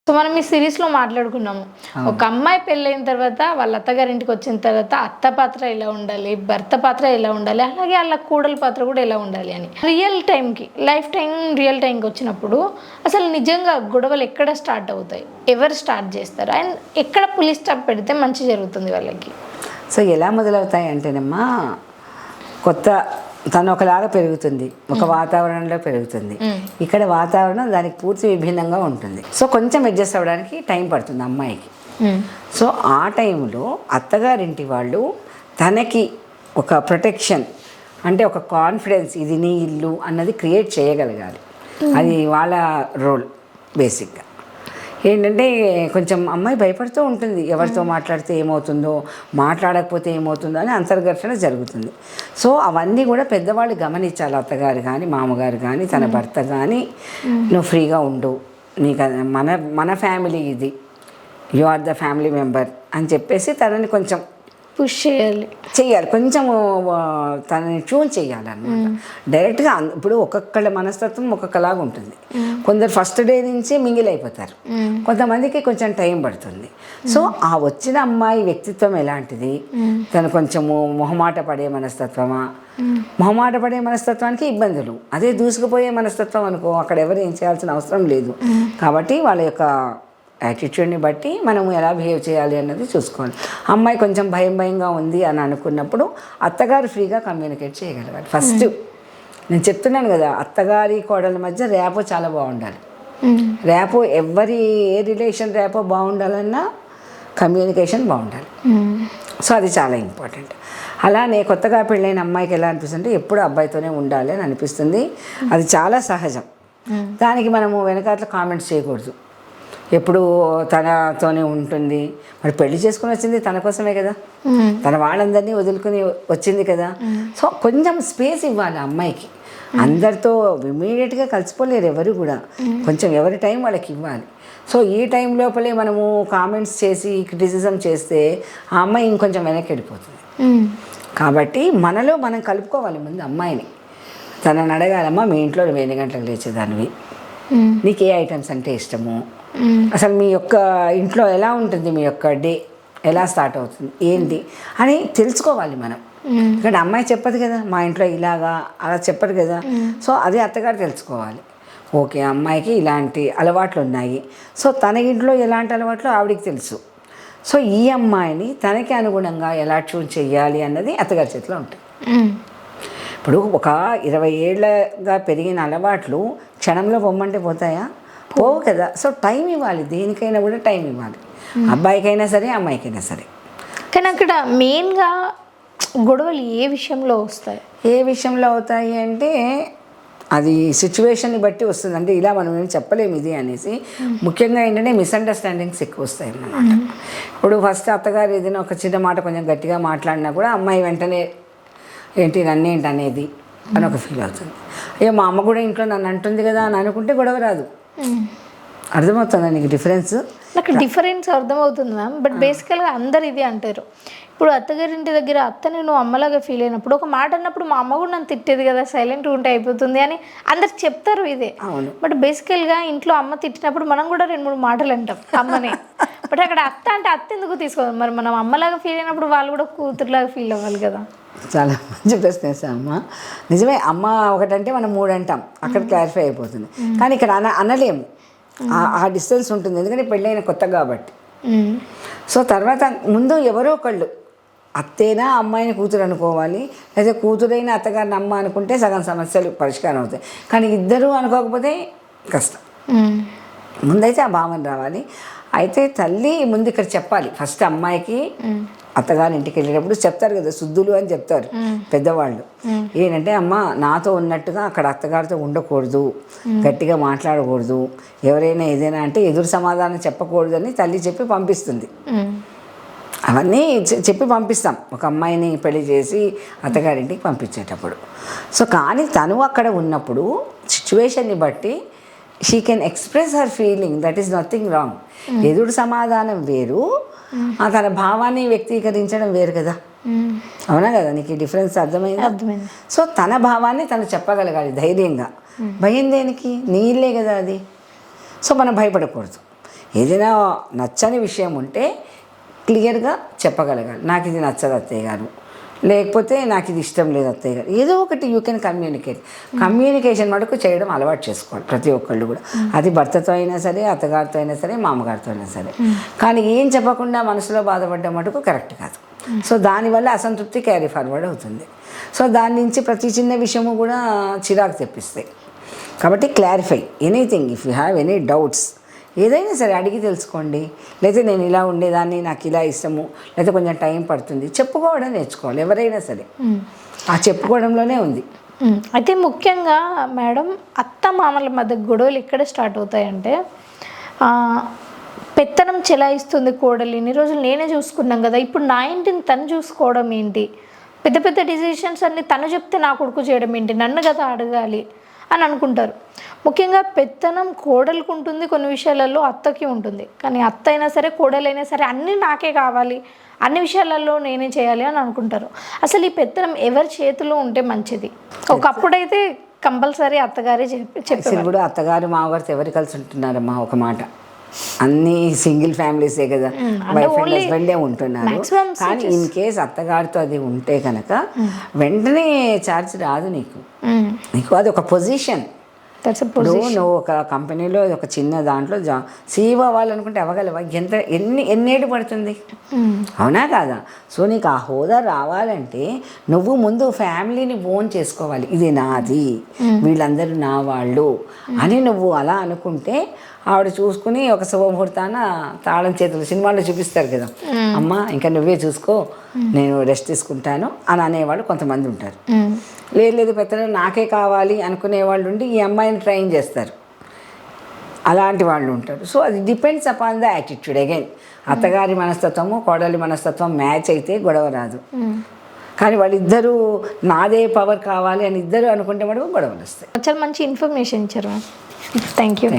So మనం ఈ సిరీస్లో మాట్లాడుకున్నాము. ఒక అమ్మాయి పెళ్ళైన తర్వాత వాళ్ళ అత్తగారింటికి వచ్చిన తర్వాత అత్త పాత్ర ఎలా ఉండాలి, భర్త పాత్ర ఎలా ఉండాలి, అలాగే వాళ్ళ కోడల పాత్ర కూడా ఎలా ఉండాలి అని రియల్ టైంకి రియల్ టైంకి వచ్చినప్పుడు అసలు నిజంగా గొడవలు ఎక్కడ స్టార్ట్ అవుతాయి, ఎవరు స్టార్ట్ చేస్తారు, అండ్ ఎక్కడ పులి స్టాప్ పెడితే మంచి జరుగుతుంది వాళ్ళకి? సో ఎలా మొదలవుతాయి అంటేనమ్మా, కొత్త తను ఒకలాగా పెరుగుతుంది, ఒక వాతావరణంలో పెరుగుతుంది. ఇక్కడ వాతావరణం దానికి పూర్తి విభిన్నంగా ఉంటుంది. సో కొంచెం అడ్జస్ట్ అవ్వడానికి టైం పడుతుంది అమ్మాయికి. సో ఆ టైంలో అత్తగారింటి వాళ్ళు తనకి ఒక ప్రొటెక్షన్, అంటే ఒక కాన్ఫిడెన్స్, ఇది నీ ఇల్లు అన్నది క్రియేట్ చేయగలగాలి. అది వాళ్ళ రోల్. బేసిక్గా ఏంటంటే కొంచెం అమ్మాయి భయపడుతూ ఉంటుంది, ఎవరితో మాట్లాడితే ఏమవుతుందో, మాట్లాడకపోతే ఏమవుతుందో అని అంతర్ఘర్షణ జరుగుతుంది. సో అవన్నీ కూడా పెద్దవాళ్ళు గమనించాలి. అత్తగారు కానీ మామగారు కానీ తన భర్త కానీ, నువ్వు ఫ్రీగా ఉండు, నీకు మన ఫ్యామిలీ ఇది, you are the family member అని చెప్పేసి తనని కొంచెం పుష్ చెయ్యాలి, కొంచెము తనని ట్యూన్ చేయాలన్నమాట. డైరెక్ట్గా ఇప్పుడు ఒక్కొక్కళ్ళ మనస్తత్వం ఒక్కొక్కలాగా ఉంటుంది. కొందరు ఫస్ట్ డే నుంచే మింగిల్ అయిపోతారు, కొంతమందికి కొంచెం టైం పడుతుంది. సో ఆ వచ్చిన అమ్మాయి వ్యక్తిత్వం ఎలాంటిది, తను కొంచెము మొహమాట పడే మనస్తత్వమా, మొహమాట పడే మనస్తత్వానికి ఇబ్బందులు, అదే దూసుకుపోయే మనస్తత్వం అనుకో, అక్కడ ఎవరు ఏం చేయాల్సిన అవసరం లేదు. కాబట్టి వాళ్ళ యొక్క యాటిట్యూడ్ని బట్టి మనము ఎలా బిహేవ్ చేయాలి అన్నది చూసుకోవాలి. అమ్మాయి కొంచెం భయంగా ఉంది అని అనుకున్నప్పుడు అత్తగారు ఫ్రీగా కమ్యూనికేట్ చేయగలగాలి. ఫస్ట్ నేను చెప్తున్నాను కదా, అత్తగారి కోడల మధ్య ర్యాపో చాలా బాగుండాలి. ర్యాపో ఏ రిలేషన్ ర్యాపో బాగుండాలన్నా కమ్యూనికేషన్ బాగుండాలి. సో అది చాలా ఇంపార్టెంట్. అలానే కొత్తగా పెళ్ళైన అమ్మాయికి ఎలా అనిపిస్తుంది, ఎప్పుడు అబ్బాయితోనే ఉండాలి అని అనిపిస్తుంది. అది చాలా సహజం. దానికి మనము వెనకాల కామెంట్స్ చేయకూడదు. ఎప్పుడు తనతోనే ఉంటుంది. మరి పెళ్లి చేసుకుని వచ్చింది తన కోసమే కదా, తన వాళ్ళందరినీ వదులుకుని వచ్చింది కదా. సో కొంచెం స్పేస్ ఇవ్వాలి అమ్మాయికి. అందరితో ఇమీడియట్గా కలిసిపోలేరు ఎవరు కూడా, కొంచెం ఎవరి టైం వాళ్ళకి ఇవ్వాలి. సో ఈ టైం లోపలే మనము కామెంట్స్ చేసి క్రిటిసిజం చేస్తే ఆ అమ్మాయి ఇంకొంచెం వెనక్కి వెళ్ళిపోతుంది. కాబట్టి మనలో మనం కలుపుకోవాలి ముందు అమ్మాయిని. తనని అడగాలమ్మా, మీ ఇంట్లో నువ్వు ఎన్ని గంటలకు లేచేదానివి, నీకు ఏ ఐటమ్స్ అంటే ఇష్టము, అసలు మీ యొక్క ఇంట్లో ఎలా ఉంటుంది, మీ యొక్క డే ఎలా స్టార్ట్ అవుతుంది ఏంటి అని తెలుసుకోవాలి మనం. ఎందుకంటే అమ్మాయి చెప్పదు కదా, మా ఇంట్లో ఇలాగా అలా చెప్పదు కదా. సో అదే అత్తగారు తెలుసుకోవాలి. ఓకే, అమ్మాయికి ఇలాంటి అలవాట్లు ఉన్నాయి, సో తన ఇంట్లో ఎలాంటి అలవాట్లు ఆవిడికి తెలుసు. సో ఈ అమ్మాయిని తనకి అనుగుణంగా ఎలా ట్యూన్ చెయ్యాలి అన్నది అత్తగారి చేతిలో ఉంటుంది. ఇప్పుడు ఒక 20 ఏళ్ళగా పెరిగిన అలవాట్లు క్షణంలో పొమ్మంటే పోతాయా? పోవు కదా. సో టైం ఇవ్వాలి, దేనికైనా కూడా టైం ఇవ్వాలి, అబ్బాయికైనా సరే అమ్మాయికైనా సరే. కానీ అక్కడ మెయిన్గా గొడవలు ఏ విషయంలో వస్తాయి? ఏ విషయంలో అవుతాయి అంటే అది సిచ్యువేషన్ని బట్టి వస్తుంది. అంటే ఇలా మనం ఏం చెప్పలేము ఇది అనేసి. ముఖ్యంగా ఏంటంటే మిస్అండర్స్టాండింగ్స్ ఎక్కువ వస్తాయి అన్నమాట. ఇప్పుడు ఫస్ట్ అత్తగారు ఏదైనా ఒక చిన్న మాట కొంచెం గట్టిగా మాట్లాడినా కూడా అమ్మాయి వెంటనే ఏంటి నన్నేంటి అనేది అని ఒక ఫీల్ అవుతుంది. అయ్యో మా అమ్మ కూడా ఇంట్లో నన్ను అంటుంది కదా అని అనుకుంటే గొడవ రాదు. అర్థమవుతుందా నీకు డిఫరెన్స్? నాకు డిఫరెన్స్ అర్థమవుతుంది మ్యామ్. బట్ బేసికల్గా అందరు ఇది అంటారు. ఇప్పుడు అత్తగారింటి దగ్గర అత్తని నువ్వు అమ్మలాగా ఫీల్ అయినప్పుడు ఒక మాట అన్నప్పుడు మా అమ్మ కూడా నన్ను తిట్టేది కదా, సైలెంట్గా ఉంటే అయిపోతుంది అని అందరు చెప్తారు ఇదే. బట్ బేసికల్గా ఇంట్లో అమ్మ తిట్టినప్పుడు మనం కూడా 2-3 మాటలు అంటాం అమ్మని. బట్ అక్కడ అత్త అంటే అత్త ఎందుకు తీసుకోవాలి? మరి మనం అమ్మలాగా ఫీల్ అయినప్పుడు వాళ్ళు కూడా కూతురులాగా ఫీల్ అవ్వాలి కదా. చాలా మంచి ప్రశ్న వేసాం అమ్మ. నిజమే, అమ్మ ఒకటంటే మనం 3 అంటాం, అక్కడ క్లారిఫై అయిపోతుంది. కానీ ఇక్కడ అనలేము, ఆ డిస్టెన్స్ ఉంటుంది. ఎందుకంటే పెళ్ళైన కొత్త కాబట్టి. సో తర్వాత ముందు ఎవరో ఒకళ్ళు అత్తేనా అమ్మాయిని కూతురు అనుకోవాలి, లేదా కూతురైన అత్తగారిని అమ్మ అనుకుంటే సగం సమస్యలు పరిష్కారం అవుతాయి. కానీ ఇద్దరు అనుకోకపోతే కష్టం. ముందైతే ఆ భావన రావాలి. అయితే తల్లి ముందు ఇక్కడ చెప్పాలి. ఫస్ట్ అమ్మాయికి అత్తగారి ఇంటికి వెళ్ళేటప్పుడు చెప్తారు కదా, శుద్ధులు అని చెప్తారు పెద్దవాళ్ళు. ఏంటంటే అమ్మ నాతో ఉన్నట్టుగా అక్కడ అత్తగారితో ఉండకూడదు, గట్టిగా మాట్లాడకూడదు, ఎవరైనా ఏదైనా అంటే ఎదురు సమాధానం చెప్పకూడదు అని తల్లి చెప్పి పంపిస్తుంది. అవన్నీ చెప్పి పంపిస్తాం ఒక అమ్మాయిని పెళ్లి చేసి అత్తగారింటికి పంపించేటప్పుడు. సో కానీ తను అక్కడ ఉన్నప్పుడు సిచ్యువేషన్ని బట్టి she can express her feeling, that is nothing wrong. ఎదురు సమాధానం వేరు, తన భావాన్ని వ్యక్తీకరించడం వేరు కదా. అవునా కదా, నీకు ఈ డిఫరెన్స్ అర్థమైంది. సో తన భావాన్ని తను చెప్పగలగాలి ధైర్యంగా. భయం దేనికి? నీ ఇల్లే కదా అది. సో మనం భయపడకూడదు. ఏదైనా నచ్చని విషయం ఉంటే క్లియర్గా చెప్పగలగాలి, నాకు ఇది నచ్చదు అత్తయ్య గారు, లేకపోతే నాకు ఇది ఇష్టం లేదు అత్తయ్య గారు, ఏదో ఒకటి యూ కెన్ కమ్యూనికేషన్ మటుకు చేయడం అలవాటు చేసుకోవాలి ప్రతి ఒక్కళ్ళు కూడా. అది భర్తతో అయినా సరే, అత్తగారితో అయినా సరే, మామగారితో అయినా సరే. కానీ ఏం చెప్పకుండా మనసులో బాధపడ్డం మటుకు కరెక్ట్ కాదు. సో దానివల్ల అసంతృప్తి క్యారీ ఫార్వర్డ్ అవుతుంది. సో దాని నుంచి ప్రతి చిన్న విషయము కూడా చిరాకు తెప్పిస్తాయి. కాబట్టి clarify anything, if you have any doubts ఏదైనా సరే అడిగి తెలుసుకోండి. లేదా నేను ఇలా ఉండేదాన్ని, నాకు ఇలా ఇష్టము, లేదా కొంచెం టైం పడుతుంది, చెప్పుకోవడం నేర్చుకోవాలి ఎవరైనా సరే. ఆ చెప్పుకోవడంలోనే ఉంది. అయితే ముఖ్యంగా మేడం, అత్త మామల మధ్య గొడవలు ఎక్కడ స్టార్ట్ అవుతాయంటే, పెత్తనం చెలాయిస్తుంది కోడలు, ఇన్ని రోజులు నేనే చూసుకున్నాం కదా, ఇప్పుడు నా ఇంటిని తను చూసుకోవడం ఏంటి, పెద్ద పెద్ద డిసిషన్స్ అన్నీ తను చెప్తే నా కొడుకు చేయడం ఏంటి, నన్ను కదా అడగాలి అని అనుకుంటారు. ముఖ్యంగా పెత్తనం కోడలికి ఉంటుంది, కొన్ని విషయాలలో అత్తకి ఉంటుంది. కానీ అత్త అయినా సరే, కోడలైనా సరే అన్నీ నాకే కావాలి, అన్ని విషయాలలో నేనే చేయాలి అని అనుకుంటారు. అసలు ఈ పెత్తనం ఎవరి చేతిలో ఉంటే మంచిది? ఒకప్పుడైతే కంపల్సరీ అత్తగారే చెప్పారు. ఇప్పుడు అత్తగారు మామగారితో ఎవరు కలిసి ఉంటున్నారమ్మా? ఒక మాట, అన్ని సింగిల్ ఫ్యామిలీసే కదా, వైఫ్ అండ్ హస్బెండే ఉంటున్నారు. కానీ ఇన్ కేస్ అత్తగారితో అది ఉంటే కనుక వెంటనే ఛార్జ్ రాదు నీకు. అది ఒక పొజిషన్. ఇప్పుడు నువ్వు ఒక కంపెనీలో ఒక చిన్న దాంట్లో సీఈఓ అవ్వాలనుకుంటే అవ్వగలవా? ఎన్నేళ్ళు పడుతుంది? అవునా కాదా? సో నీకు ఆ హోదా రావాలంటే నువ్వు ముందు ఫ్యామిలీని ఓన్ చేసుకోవాలి. ఇది నాది, వీళ్ళందరూ నా వాళ్ళు అని నువ్వు అలా అనుకుంటే ఆవిడ చూసుకుని ఒక శుభముహూర్తాన తాళం చేతులు సినిమాల్లో చూపిస్తారు కదా, అమ్మ ఇంకా నువ్వే చూసుకో, నేను రెస్ట్ తీసుకుంటాను అని అనేవాళ్ళు కొంతమంది ఉంటారు. లేదు పెత్తనం నాకే కావాలి అనుకునే వాళ్ళు ఉండి ఈ అమ్మాయిని ట్రైన్ చేస్తారు, అలాంటి వాళ్ళు ఉంటారు. సో అది depends upon the attitude. Again అత్తగారి మనస్తత్వము కోడలి మనస్తత్వం మ్యాచ్ అయితే గొడవ రాదు. కానీ వాళ్ళిద్దరూ నాదే పవర్ కావాలి అని ఇద్దరు అనుకుంటే మటుకు గొడవలు వస్తాయి. చాలా మంచి ఇన్ఫర్మేషన్ ఇచ్చారు మ్యామ్. Thank you.